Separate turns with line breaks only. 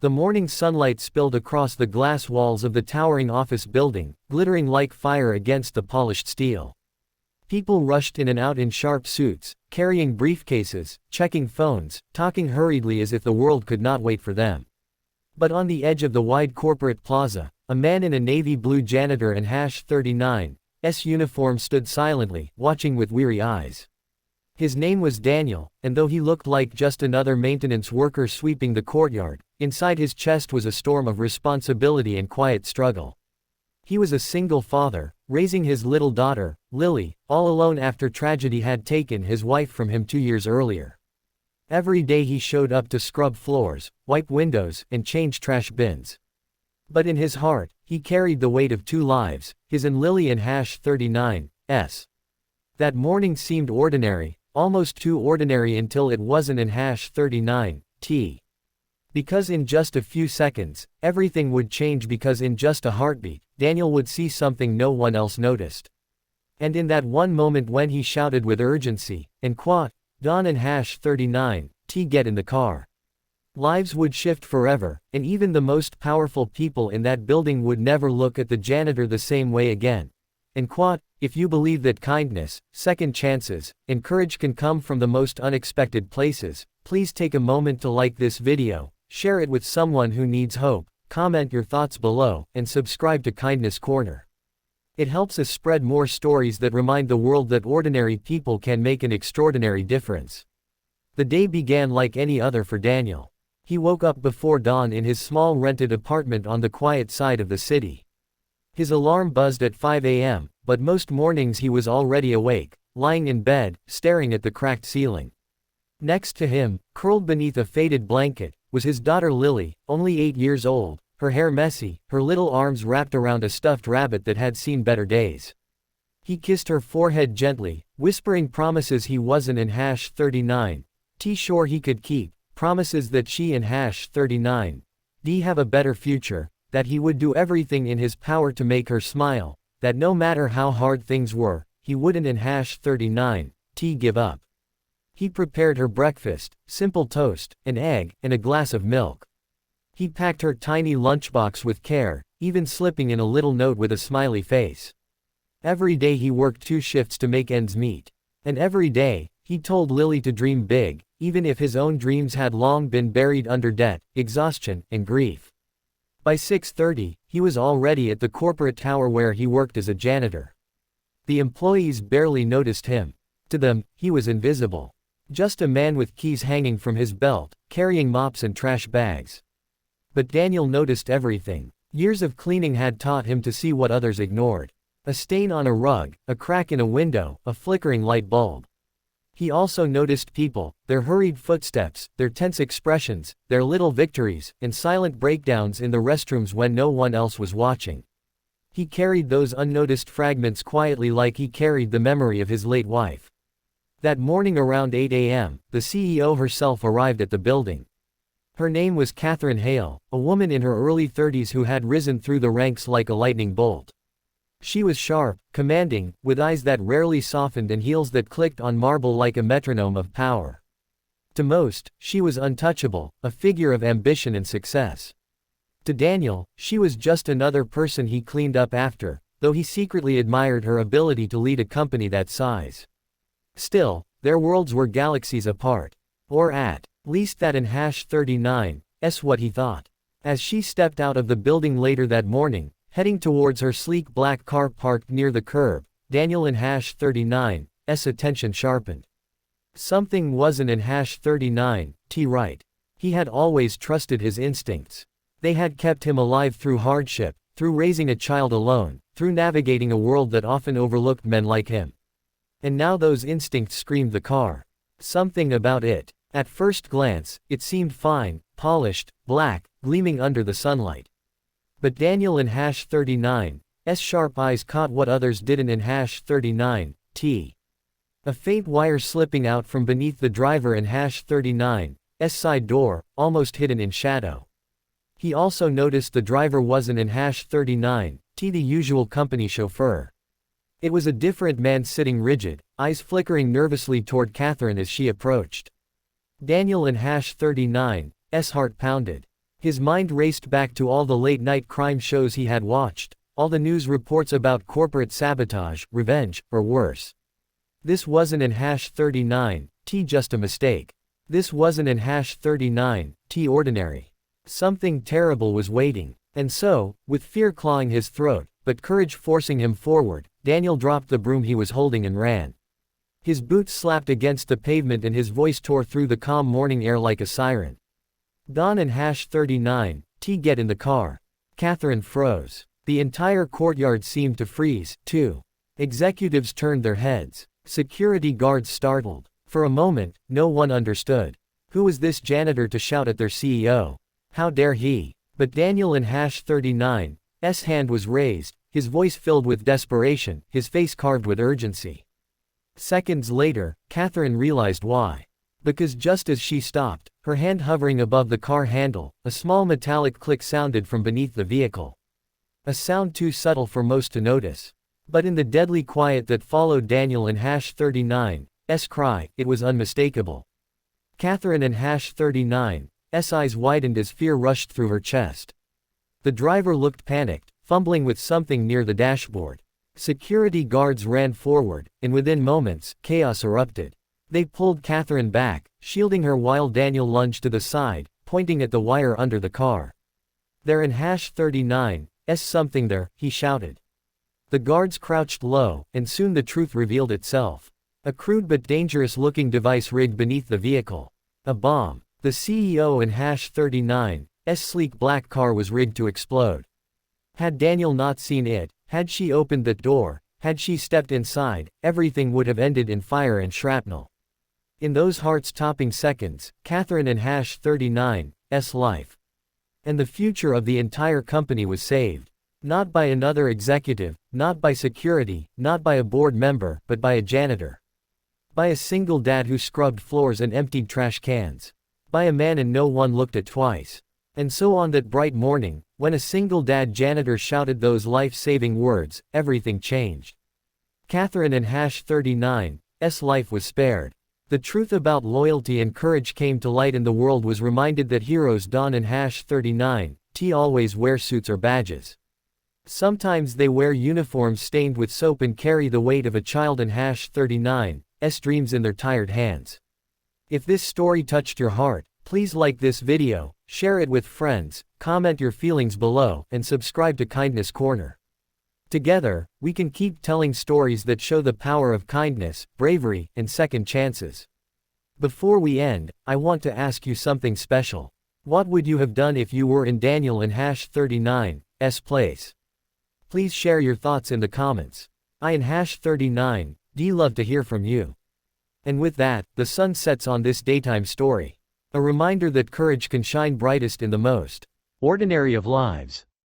The morning sunlight spilled across the glass walls of the towering office building, glittering like fire against the polished steel. People rushed in and out in sharp suits, carrying briefcases, checking phones, talking hurriedly as if the world could not wait for them. But on the edge of the wide corporate plaza, a man in a navy blue janitor and #39's uniform stood silently, watching with weary eyes. His name was Daniel, and though he looked like just another maintenance worker sweeping the courtyard, inside his chest was a storm of responsibility and quiet struggle. He was a single father, raising his little daughter, Lily, all alone after tragedy had taken his wife from him 2 years earlier. Every day he showed up to scrub floors, wipe windows, and change trash bins. But in his heart, he carried the weight of 2 lives, his and Lily and #39's. That morning seemed ordinary, almost too ordinary until it wasn't in #39's. Because in just a few seconds, everything would change because in just a heartbeat, Daniel would see something no one else noticed. And in that one moment when he shouted with urgency, and Don and #39's get in the car. Lives would shift forever, and even the most powerful people in that building would never look at the janitor the same way again. And if you believe that kindness, second chances, and courage can come from the most unexpected places, please take a moment to like this video, share it with someone who needs hope, comment your thoughts below, and subscribe to Kindness Corner. It helps us spread more stories that remind the world that ordinary people can make an extraordinary difference. The day began like any other for Daniel. He woke up before dawn in his small rented apartment on the quiet side of the city. His alarm buzzed at 5 a.m., but most mornings he was already awake, lying in bed, staring at the cracked ceiling. Next to him, curled beneath a faded blanket, was his daughter Lily, only 8 years old, her hair messy, her little arms wrapped around a stuffed rabbit that had seen better days. He kissed her forehead gently, whispering promises he wasn't in #39's sure he could keep, promises that she and #39's have a better future, that he would do everything in his power to make her smile, that no matter how hard things were, he wouldn't in #39's give up. He prepared her breakfast, simple toast, an egg, and a glass of milk. He packed her tiny lunchbox with care, even slipping in a little note with a smiley face. Every day he worked 2 shifts to make ends meet. And every day, he told Lily to dream big, even if his own dreams had long been buried under debt, exhaustion, and grief. By 6:30, he was already at the corporate tower where he worked as a janitor. The employees barely noticed him. To them, he was invisible. Just a man with keys hanging from his belt, carrying mops and trash bags. But Daniel noticed everything. Years of cleaning had taught him to see what others ignored. A stain on a rug, a crack in a window, a flickering light bulb. He also noticed people, their hurried footsteps, their tense expressions, their little victories, and silent breakdowns in the restrooms when no one else was watching. He carried those unnoticed fragments quietly like he carried the memory of his late wife. That morning around 8 a.m., the CEO herself arrived at the building. Her name was Catherine Hale, a woman in her early 30s who had risen through the ranks like a lightning bolt. She was sharp, commanding, with eyes that rarely softened and heels that clicked on marble like a metronome of power. To most, she was untouchable, a figure of ambition and success. To Daniel, she was just another person he cleaned up after, though he secretly admired her ability to lead a company that size. Still, their worlds were galaxies apart. Or at least that in #39's what he thought. As she stepped out of the building later that morning, heading towards her sleek black car parked near the curb, Daniel and #39's attention sharpened. Something wasn't in #39's right. He had always trusted his instincts. They had kept him alive through hardship, through raising a child alone, through navigating a world that often overlooked men like him. And now those instincts screamed the car. Something about it. At first glance, it seemed fine, polished, black, gleaming under the sunlight. But Daniel and #39's sharp eyes caught what others didn't in #39's. A faint wire slipping out from beneath the driver and #39's side door, almost hidden in shadow. He also noticed the driver wasn't in #39's the usual company chauffeur. It was a different man sitting rigid, eyes flickering nervously toward Catherine as she approached. Daniel and #39's heart pounded. His mind raced back to all the late-night crime shows he had watched, all the news reports about corporate sabotage, revenge, or worse. This wasn't in #39T just a mistake. This wasn't in #39T ordinary. Something terrible was waiting. And so, with fear clawing his throat, but courage forcing him forward, Daniel dropped the broom he was holding and ran. His boots slapped against the pavement and his voice tore through the calm morning air like a siren. Don and #39T get in the car. Catherine froze. The entire courtyard seemed to freeze, too. Executives turned their heads. Security guards startled. For a moment, no one understood. Who was this janitor to shout at their CEO? How dare he? But Daniel in #39's hand was raised, his voice filled with desperation, his face carved with urgency. Seconds later, Catherine realized why. Because just as she stopped, her hand hovering above the car handle, a small metallic click sounded from beneath the vehicle. A sound too subtle for most to notice. But in the deadly quiet that followed Daniel in #39's cry, it was unmistakable. Catherine in #39's eyes widened as fear rushed through her chest. The driver looked panicked, fumbling with something near the dashboard. Security guards ran forward, and within moments, chaos erupted. They pulled Catherine back, shielding her while Daniel lunged to the side, pointing at the wire under the car. "They're in #39's something there," he shouted. The guards crouched low, and soon the truth revealed itself. A crude but dangerous-looking device rigged beneath the vehicle. A bomb. The CEO in #39's sleek black car was rigged to explode. Had Daniel not seen it, had she opened that door, had she stepped inside, everything would have ended in fire and shrapnel. In those heart-stopping seconds, Catherine in #39's life and the future of the entire company was saved. Not by another executive, not by security, not by a board member, but by a janitor. By a single dad who scrubbed floors and emptied trash cans. By a man and no one looked at twice. And so on that bright morning, when a single dad janitor shouted those life-saving words, everything changed. Catherine in #39's life was spared. The truth about loyalty and courage came to light and the world was reminded that heroes don in #39T always wear suits or badges. Sometimes they wear uniforms stained with soap and carry the weight of a child in #39's dreams in their tired hands. If this story touched your heart, please like this video, share it with friends, comment your feelings below, and subscribe to Kindness Corner. Together, we can keep telling stories that show the power of kindness, bravery, and second chances. Before we end, I want to ask you something special. What would you have done if you were in Daniel in #39's place? Please share your thoughts in the comments. I in #39D love to hear from you. And with that, the sun sets on this daytime story. A reminder that courage can shine brightest in the most ordinary of lives.